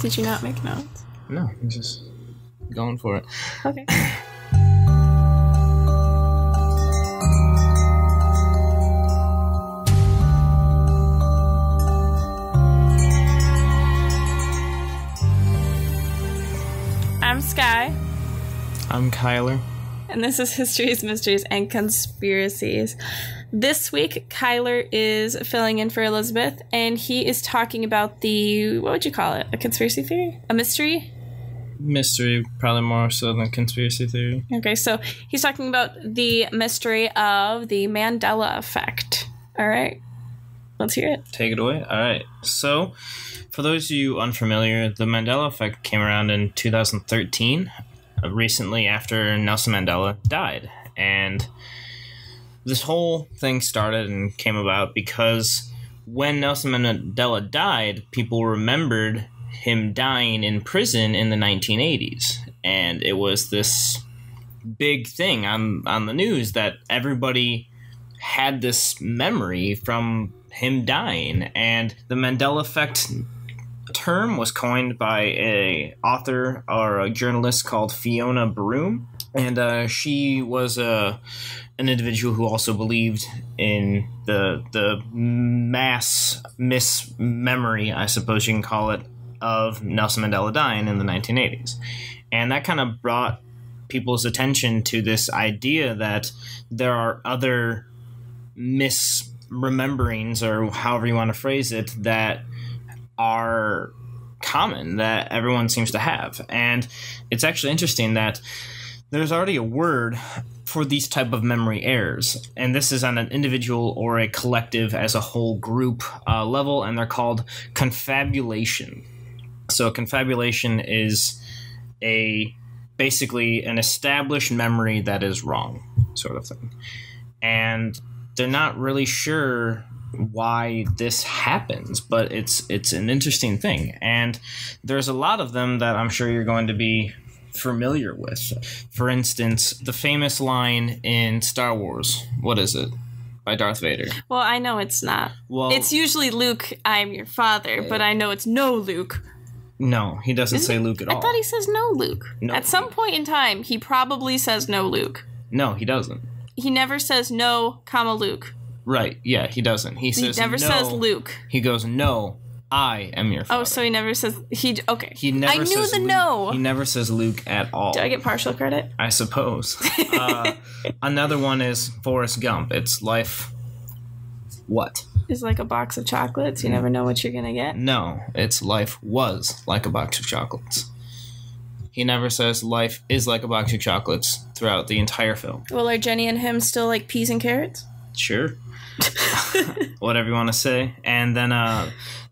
Did you not make notes? No, I'm just going for it. Okay. I'm Sky. I'm Cuyler. And this is Histories, Mysteries, and Conspiracies. This week, Cuyler is filling in for Elizabeth, and he is talking about the, what would you call it? A conspiracy theory? A mystery? Mystery, probably more so than conspiracy theory. Okay, so he's talking about the mystery of the Mandela Effect. All right, let's hear it. Take it away. All right. So, for those of you unfamiliar, the Mandela Effect came around in 2013, recently after Nelson Mandela died. And this whole thing started and came about because when Nelson Mandela died, people remembered him dying in prison in the 1980s. And it was this big thing on the news that everybody had this memory from him dying. And the Mandela Effect term was coined by a author or a journalist called Fiona Broome, and she was an individual who also believed in the mass mismemory, I suppose you can call it, of Nelson Mandela dying in the 1980s. And that kind of brought people's attention to this idea that there are other misrememberings, or however you want to phrase it, that are common, that everyone seems to have. And it's actually interesting that there's already a word for these type of memory errors, and this is on an individual or a collective as a whole group level, and they're called confabulation. So confabulation is basically an established memory that is wrong, sort of thing. And they're not really sure why this happens, but it's an interesting thing, and there's a lot of them that I'm sure you're going to be familiar with. For instance, the famous line in Star Wars, what is it, by Darth Vader? Well, I know it's not. Well, it's usually Luke, I am your father, but I know it's no Luke. No, he doesn't say Luke at all. I thought he says no Luke. No. At some point in time, he probably says no Luke. No, he doesn't. He never says no, Luke. Right, yeah, he doesn't. He never says Luke. He goes, no, I am your father. Oh, so he never says... Okay. He never I knew the Luke. No. He never says Luke at all. Do I get partial credit? I suppose. Another one is Forrest Gump. It's life... What? It's like a box of chocolates. You never know what you're going to get. No, it's life was like a box of chocolates. He never says life is like a box of chocolates throughout the entire film. Well, are Jenny and him still like peas and carrots? Sure. Whatever you want to say. And then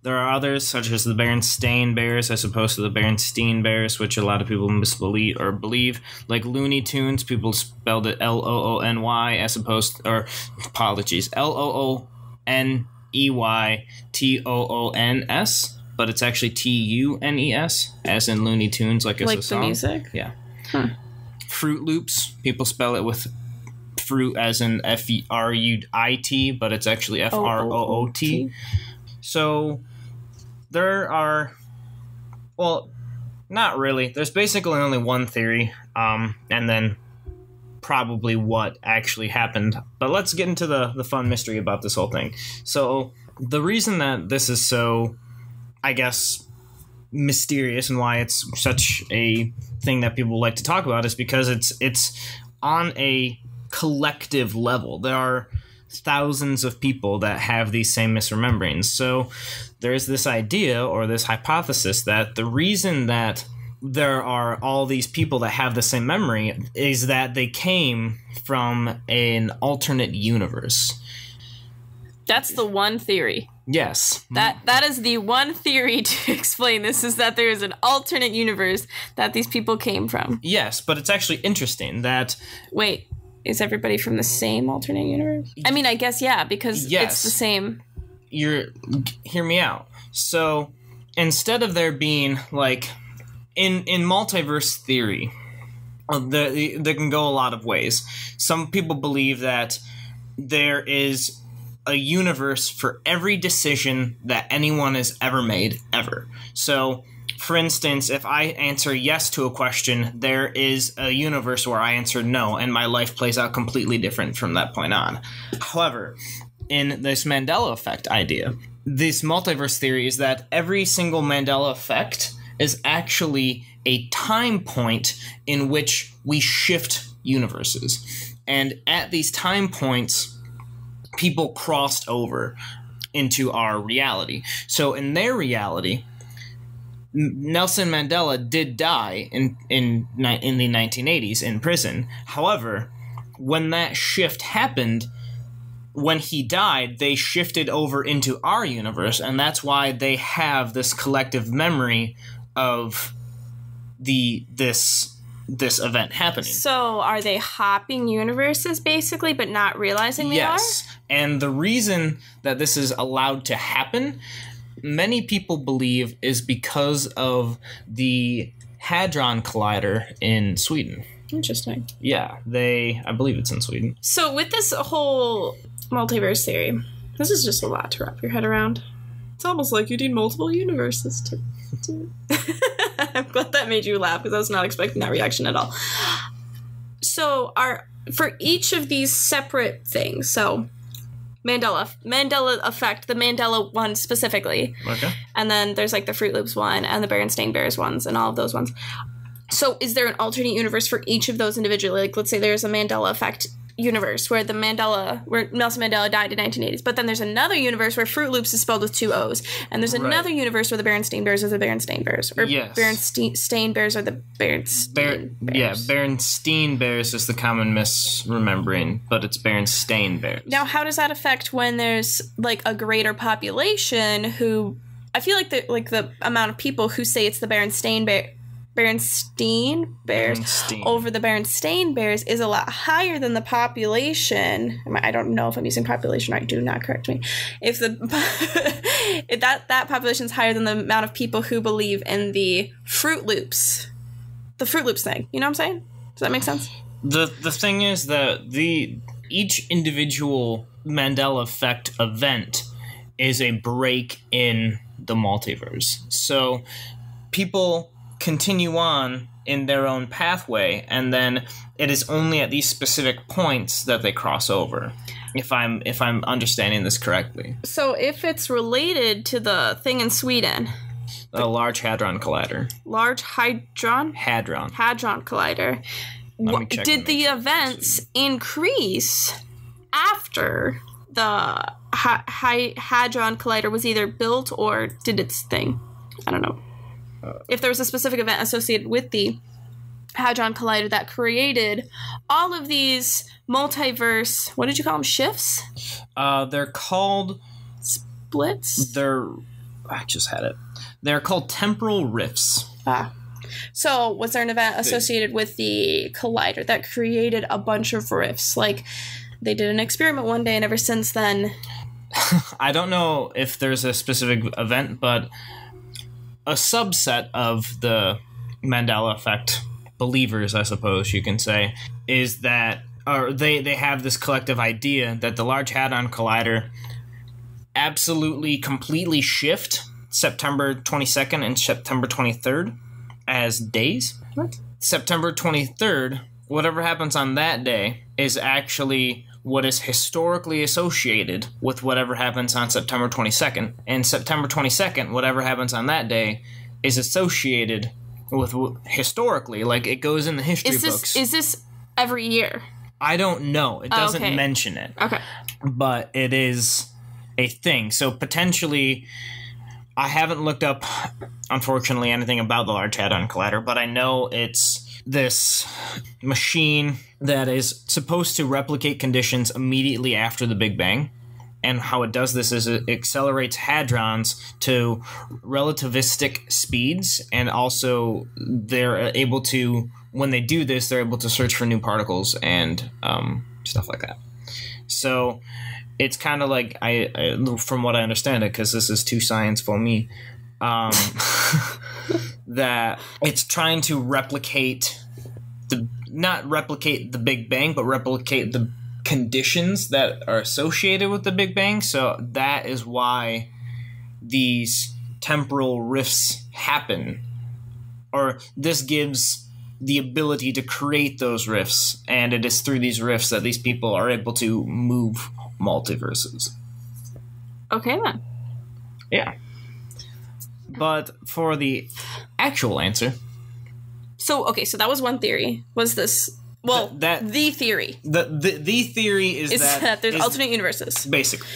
there are others, such as the Berenstain Bears, as opposed to the Berenstein Bears, which a lot of people misbelieve or believe. Like Looney Tunes, people spelled it Loony, as opposed, or apologies, Looneytons, but it's actually Tunes, as in Looney Tunes, like it's a song. Like the music? Yeah. Fruit Loops, people spell it with fruit as in Fruit, but it's actually Froot. So there are, well, not really. There's basically only one theory, and then probably what actually happened. But let's get into the fun mystery about this whole thing. So the reason that this is so, I guess, mysterious and why it's such a thing that people like to talk about is because it's on a collective level. There are thousands of people that have these same misrememberings. So there's this idea or this hypothesis that the reason that there are all these people that have the same memory is that they came from an alternate universe. That's the one theory. Yes. That is the one theory to explain this, is that there is an alternate universe that these people came from. Yes, but it's actually interesting that... Wait, is everybody from the same alternate universe? I mean, I guess, yeah, because it's the same. Hear me out. So, instead of there being, like, in multiverse theory, they can go a lot of ways. Some people believe that there is a universe for every decision that anyone has ever made, ever. So, for instance, if I answer yes to a question, there is a universe where I answer no, and my life plays out completely different from that point on. However, in this Mandela Effect idea, this multiverse theory is that every single Mandela Effect is actually a time point in which we shift universes. And at these time points, people crossed over into our reality. So in their reality, Nelson Mandela did die in the 1980s in prison. However, when that shift happened, when he died, they shifted over into our universe, and that's why they have this collective memory of this event happening. So are they hopping universes basically, but not realizing they are? Yes, and the reason that this is allowed to happen, many people believe, is because of the Hadron Collider in Sweden. Interesting. Yeah, I believe it's in Sweden. So with this whole multiverse theory, this is just a lot to wrap your head around. It's almost like you need multiple universes to I'm glad that made you laugh, because I was not expecting that reaction at all. So for each of these separate things, so Mandela Effect, the Mandela one specifically. Okay. And then there's like the Fruit Loops one and the Berenstain Bears ones and all of those ones. So is there an alternate universe for each of those individually? Like, let's say there's a Mandela Effect universe where Nelson Mandela died in 1980s, but then there's another universe where Fruit Loops is spelled with 2 O's, and there's another universe where the Berenstain Bears are the Berenstain Bears, or Berenstain Bears are the Berenstain Bears. Yeah, Berenstain Bears is the common misremembering, but it's Berenstain Bears. Now, how does that affect when there's like a greater population who, I feel like the amount of people who say it's the Berenstain Bears over the Berenstain Bears is a lot higher than the population. I don't know if I'm using population right. Do not correct me. If that population is higher than the amount of people who believe in the Fruit Loops thing. You know what I'm saying? Does that make sense? The thing is that each individual Mandela Effect event is a break in the multiverse. So people continue on in their own pathway, and then it is only at these specific points that they cross over, if I'm understanding this correctly. So if it's related to the thing in Sweden, the Large Hadron Collider. Hadron Collider. Did the events increase after the Hadron Collider was either built or did its thing? I don't know. If there was a specific event associated with the Hadron Collider that created all of these multiverse, what did you call them, shifts? They're called... Splits? I just had it. They're called temporal rifts. So was there an event associated with the Collider that created a bunch of rifts? Like, they did an experiment one day, and ever since then... I don't know if there's a specific event, but... a subset of the Mandela Effect believers, I suppose you can say, is that, or they have this collective idea that the Large Hadron Collider absolutely completely shift September 22nd and September 23rd as days. What? September 23rd, whatever happens on that day, is actually what is historically associated with whatever happens on September 22nd. And September 22nd, whatever happens on that day, is associated with historically, like it goes in the history books. Is this every year? I don't know. It doesn't mention it. Okay. But it is a thing. So potentially, I haven't looked up, unfortunately, anything about the Large Hadron Collider, but I know it's this machine that is supposed to replicate conditions immediately after the Big Bang. And how it does this is it accelerates hadrons to relativistic speeds, and also they're able to, when they do this, they're able to search for new particles and stuff like that. So it's kind of like, I from what I understand it, because this is too science for me, that it's trying to not replicate the Big Bang, but replicate the conditions that are associated with the Big Bang. So that is why these temporal rifts happen or this gives the ability to create those rifts, and it is through these rifts that these people are able to move multiverses. Okay, then. Yeah. But for the actual answer... So that was one theory. Was this... Well, the theory. The theory is that there's alternate universes. Basically.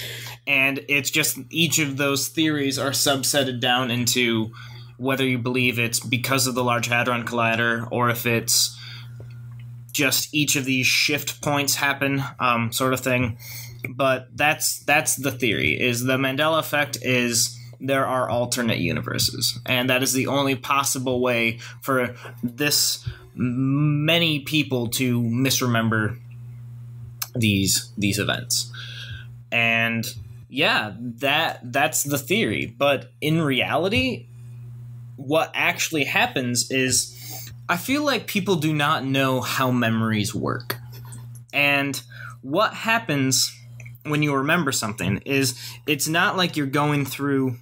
And it's just each of those theories are subsetted down into whether you believe it's because of the Large Hadron Collider or if it's just each of these shift points happen, sort of thing. But that's the theory, is the Mandela Effect is there are alternate universes. And that is the only possible way for this many people to misremember these events. And yeah, that's the theory. But in reality, what actually happens is I feel like people do not know how memories work. And what happens when you remember something is it's not like you're going through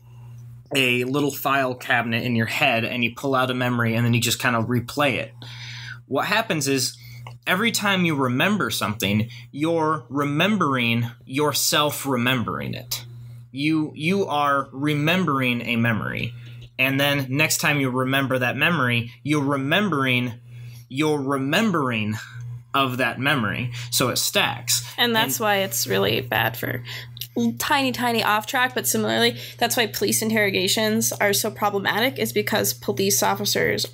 a little file cabinet in your head and you pull out a memory and then you just kind of replay it. What happens is every time you remember something, you're remembering yourself remembering it. You are remembering a memory. And then next time you remember that memory, you're remembering of that memory. So it stacks. And that's why it's really bad for tiny off track, but similarly, that's why police interrogations are so problematic, is because police officers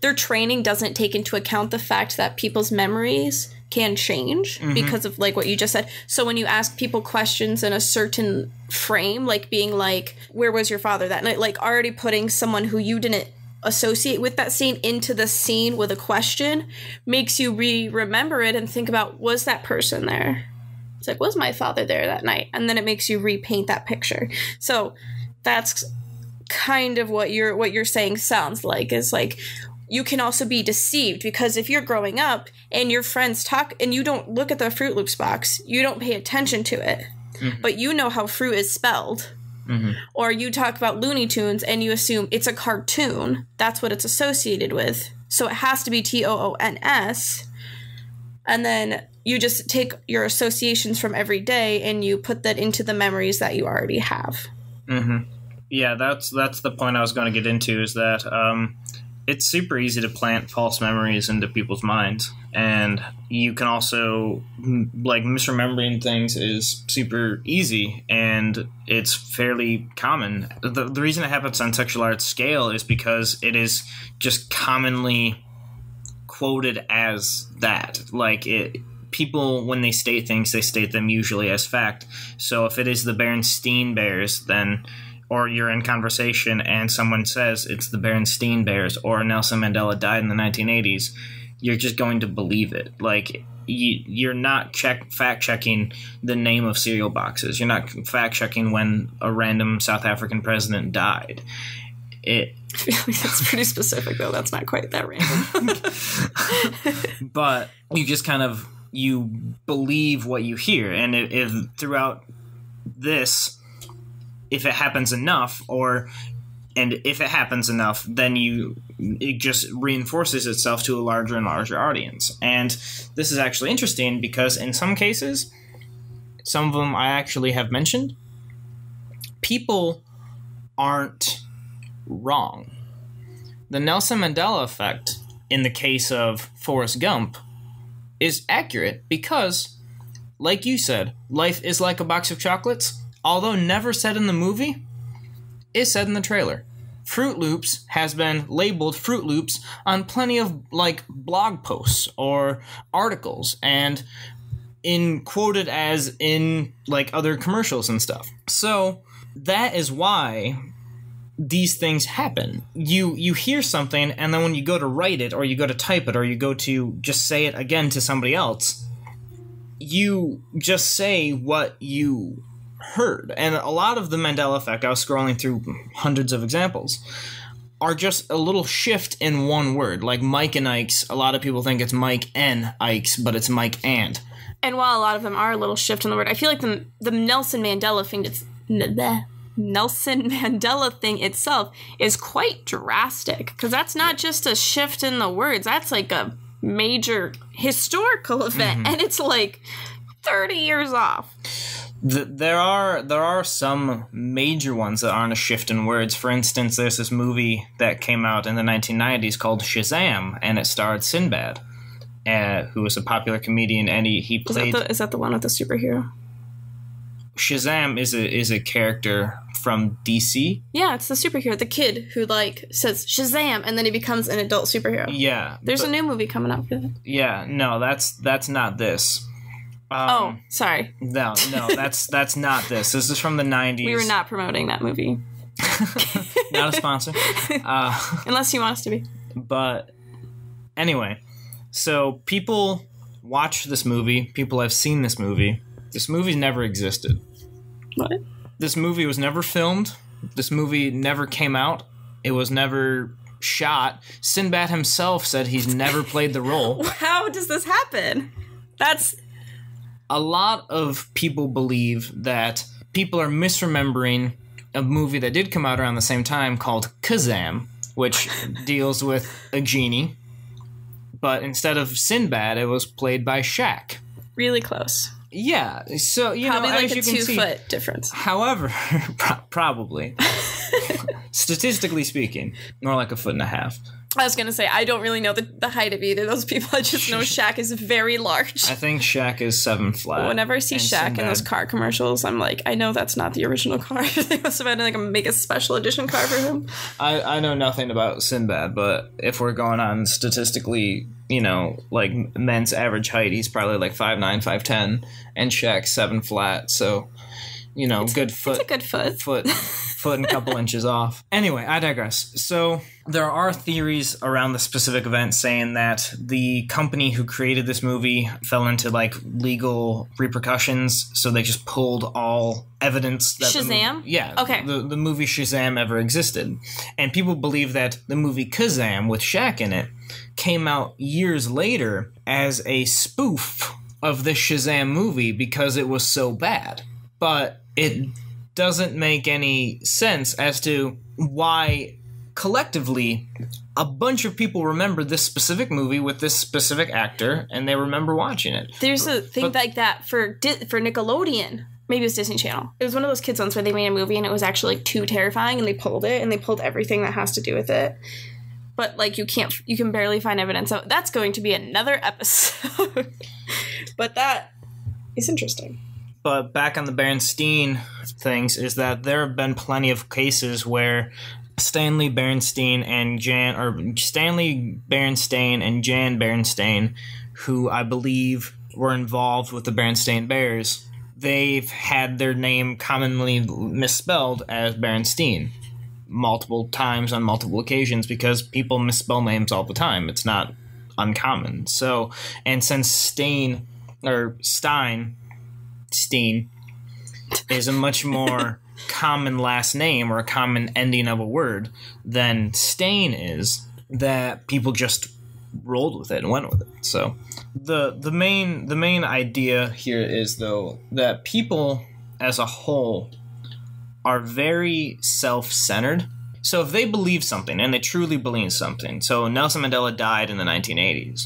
their training doesn't take into account the fact that people's memories can change because of like what you just said. So when you ask people questions in a certain frame, like being like, where was your father that night? Like already putting someone who you didn't associate with that scene into the scene with a question makes you remember it and think about, was that person there? It's like, was my father there that night? And then it makes you repaint that picture. So that's kind of what you're saying sounds like, is like you can also be deceived, because if you're growing up and your friends talk and you don't look at the Fruit Loops box, you don't pay attention to it, but you know how fruit is spelled. Or you talk about Looney Tunes and you assume it's a cartoon. That's what it's associated with. So it has to be TOONS. And then you just take your associations from every day and you put that into the memories that you already have. Yeah, that's the point I was going to get into, is that it's super easy to plant false memories into people's minds. And you can also, like, misremembering things is super easy, and it's fairly common. The reason it happens on sexual arts scale is because it is just commonly quoted as that. Like, people, when they state things, they state them usually as fact. So if it is the Berenstain Bears, then, or you're in conversation and someone says it's the Berenstain Bears or Nelson Mandela died in the 1980s, you're just going to believe it. Like, you're not fact-checking the name of cereal boxes. You're not fact-checking when a random South African president died. I feel like that's pretty specific, though. That's not quite that random. But you just kind of, you believe what you hear. And if throughout this, if it happens enough, then it just reinforces itself to a larger and larger audience. And this is actually interesting because in some cases, some of them I actually have mentioned, people aren't wrong. The Nelson Mandela effect, in the case of Forrest Gump, is accurate because, like you said, life is like a box of chocolates. Although never said in the movie, is said in the trailer. Fruit Loops has been labeled Fruit Loops on plenty of, like, blog posts or articles, and quoted as in, like, other commercials and stuff. So that is why these things happen. You hear something, and then when you go to write it, or you go to type it, or you go to just say it again to somebody else, you just say what you heard. And a lot of the Mandela Effect, I was scrolling through hundreds of examples, are just a little shift in one word. Like Mike and Ike's, a lot of people think it's Mike and Ike's, but it's Mike and. And while a lot of them are a little shift in the word, I feel like the Nelson Mandela thing, Nelson Mandela thing itself is quite drastic, because that's not just a shift in the words. That's like a major historical event, and it's like 30 years off. There are some major ones that aren't a shift in words. For instance, there's this movie that came out in the 1990s called Shazam, and it starred Sinbad, who was a popular comedian, and he played... Is that the one with the superhero? Shazam is a character from DC. Yeah, it's the superhero, the kid who like says Shazam and then he becomes an adult superhero. Yeah. There's a new movie coming out for that. Yeah, no, that's not this. Sorry. No, that's not this. This is from the 90s. We were not promoting that movie. Not a sponsor. Unless you want us to be. But anyway, so people watch this movie. People have seen this movie. This movie's never existed. What? This movie was never filmed. This movie never came out. It was never shot. Sinbad himself said he's never played the role. How does this happen? A lot of people believe that people are misremembering a movie that did come out around the same time called Kazam, which deals with a genie. But instead of Sinbad, it was played by Shaq. Really close. Yeah, so, probably like as you can see... Probably like a 2-foot difference. However, probably. Statistically speaking, more like 1.5 feet. I was going to say, I don't really know the height of either of those people. I just know Shaq is very large. I think Shaq is 7 flat. Whenever I see Shaq in those car commercials, I'm like, I know that's not the original car. They must have had to make a special edition car for him. I know nothing about Sinbad, but if we're going on statistically, like men's average height, he's probably like 5'9", 5'10", and Shaq's 7 flat, so, good foot. It's a good foot. Foot and a couple inches off. Anyway, I digress. So there are theories around the specific event saying that the company who created this movie fell into like legal repercussions, so they just pulled all evidence that Shazam? Okay. The movie Shazam ever existed. And people believe that the movie Kazam with Shaq in it came out years later as a spoof of the Shazam movie because it was so bad. But it doesn't make any sense as to why collectively a bunch of people remember this specific movie with this specific actor and they remember watching it. There's a thing like that for Nickelodeon. Maybe it was Disney Channel. It was one of those kids ones where they made a movie and it was actually like too terrifying and they pulled it and they pulled everything that has to do with it. But like you can barely find evidence of that's going to be another episode. But that is interesting. But back on the Berenstain things is that there have been plenty of cases where Stanley Berenstain and Jan Berenstain, who I believe were involved with the Berenstain Bears, they've had their name commonly misspelled as Berenstain multiple times on multiple occasions because people misspell names all the time. It's not uncommon. So, and since Stein is a much more common last name or a common ending of a word than Stain is, that people just rolled with it and went with it. So the main idea here is, though, that people as a whole are very self-centered. So if they believe something, and they truly believe something, so Nelson Mandela died in the 1980s,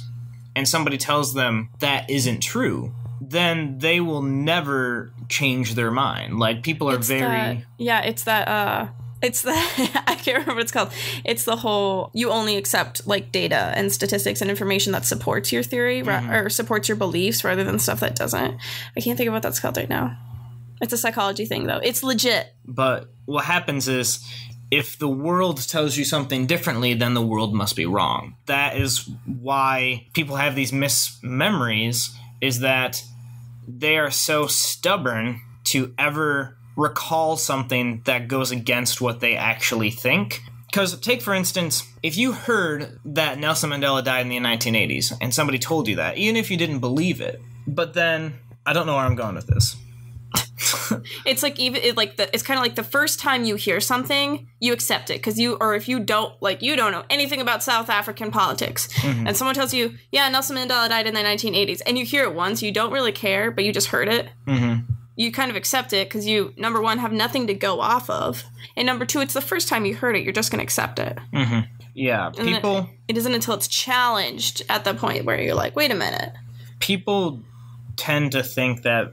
and somebody tells them that isn't true, then they will never change their mind. Like, people are I can't remember what it's called. It's the whole, you only accept, like, data and statistics and information that supports your theory, or supports your beliefs, rather than stuff that doesn't. I can't think of what that's called right now. It's a psychology thing, though. It's legit. But what happens is, if the world tells you something differently, then the world must be wrong. That is why people have these mismemories, is that they are so stubborn to ever recall something that goes against what they actually think. Because, take for instance, if you heard that Nelson Mandela died in the 1980s, and somebody told you that, even if you didn't believe it, but then, I don't know where I'm going with this. It's like it's kind of like the first time you hear something, you accept it because if you don't know anything about South African politics, and someone tells you, yeah, Nelson Mandela died in the 1980s, and you hear it once, you don't really care, but you just heard it. you kind of accept it because you, number one, have nothing to go off of. And number two, it's the first time you heard it. You're just going to accept it. Mm-hmm. Yeah, people... It isn't until it's challenged at the point where you're like, wait a minute. People tend to think that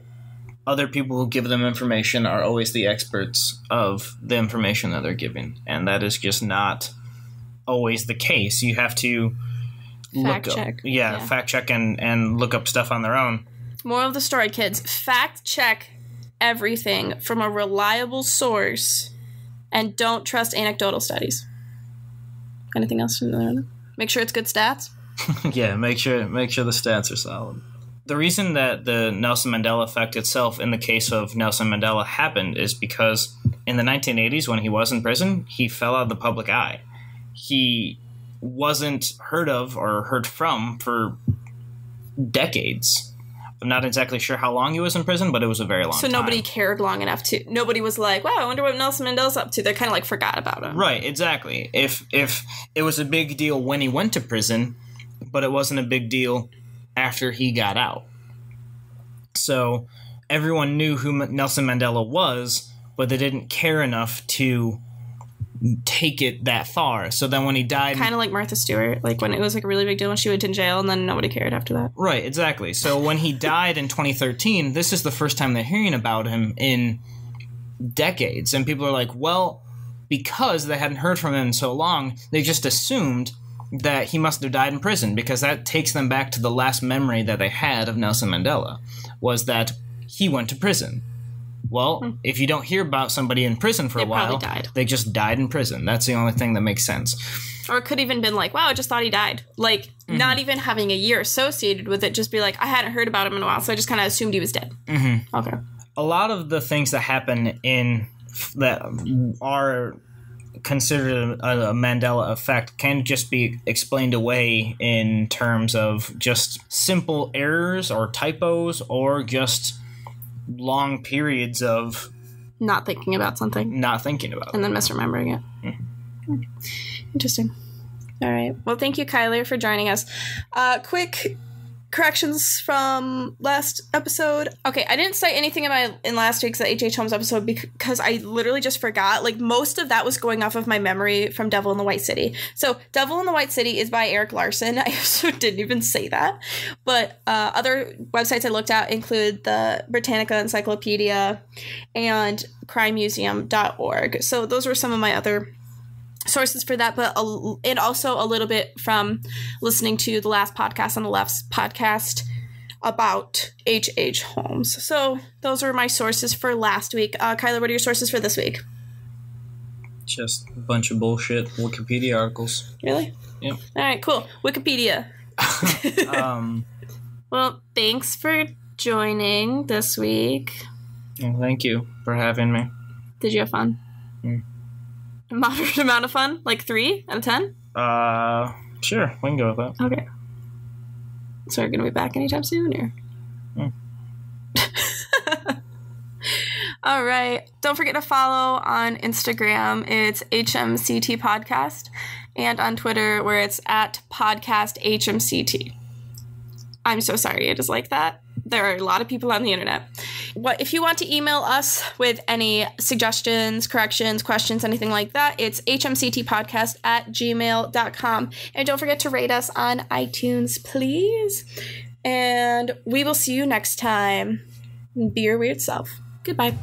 other people who give them information are always the experts of the information that they're giving. And that is just not always the case. You have to fact check. Fact check and look up stuff on their own. Moral of the story, kids. Fact check everything from a reliable source and don't trust anecdotal studies. Anything else from there? Make sure it's good stats. Yeah, make sure the stats are solid. The reason that the Nelson Mandela effect itself in the case of Nelson Mandela happened is because in the 1980s when he was in prison, he fell out of the public eye. He wasn't heard of or heard from for decades. I'm not exactly sure how long he was in prison, but it was a very long time. So nobody cared long enough to... Nobody was like, wow, I wonder what Nelson Mandela's up to. They kind of like forgot about him. Right, exactly. If it was a big deal when he went to prison, but it wasn't a big deal after he got out. So everyone knew who Nelson Mandela was, but they didn't care enough to take it that far. So then when he died... Kind of like Martha Stewart, like when it was like a really big deal when she went in jail and then nobody cared after that. Right, exactly. So when he died in 2013, this is the first time they're hearing about him in decades. And people are like, well, because they hadn't heard from him in so long, they just assumed that he must have died in prison, because that takes them back to the last memory that they had of Nelson Mandela, was that he went to prison. Well, if you don't hear about somebody in prison for a while, they just died in prison. That's the only thing that makes sense. Or it could even been like, wow, I just thought he died. Like, not even having a year associated with it, just be like, I hadn't heard about him in a while, so I just kind of assumed he was dead. Mm-hmm. Okay. A lot of the things that happen that are considered a Mandela effect can just be explained away in terms of just simple errors or typos or just long periods of not thinking about something. And then misremembering it. Mm-hmm. Interesting. All right. Well, thank you, Cuyler, for joining us. Quick corrections from last episode. Okay, I didn't cite anything in last week's H.H. Holmes episode because I literally just forgot. Like, most of that was going off of my memory from Devil in the White City. So, Devil in the White City is by Eric Larson. I also didn't even say that. But other websites I looked at include the Britannica Encyclopedia and crimemuseum.org. So, those were some of my other sources for that, but and also a little bit from listening to the last podcast on the left's podcast about H.H. Holmes. So those were my sources for last week. Cuyler, what are your sources for this week? Just a bunch of bullshit Wikipedia articles. Really? Yep. All right, cool. Wikipedia. Well, thanks for joining this week. Well, thank you for having me. Did you have fun? A moderate amount of fun? Like 3 out of 10? Sure. We can go with that. Okay. So we're going to be back anytime soon, or? All right. Don't forget to follow on Instagram. It's HMCT Podcast. And on Twitter, where it's at Podcast HMCT. I'm so sorry. It is like that. There are a lot of people on the internet. If you want to email us with any suggestions, corrections, questions, anything like that, it's hmctpodcast@gmail.com. And don't forget to rate us on iTunes, please. And we will see you next time. Be your weird self. Goodbye.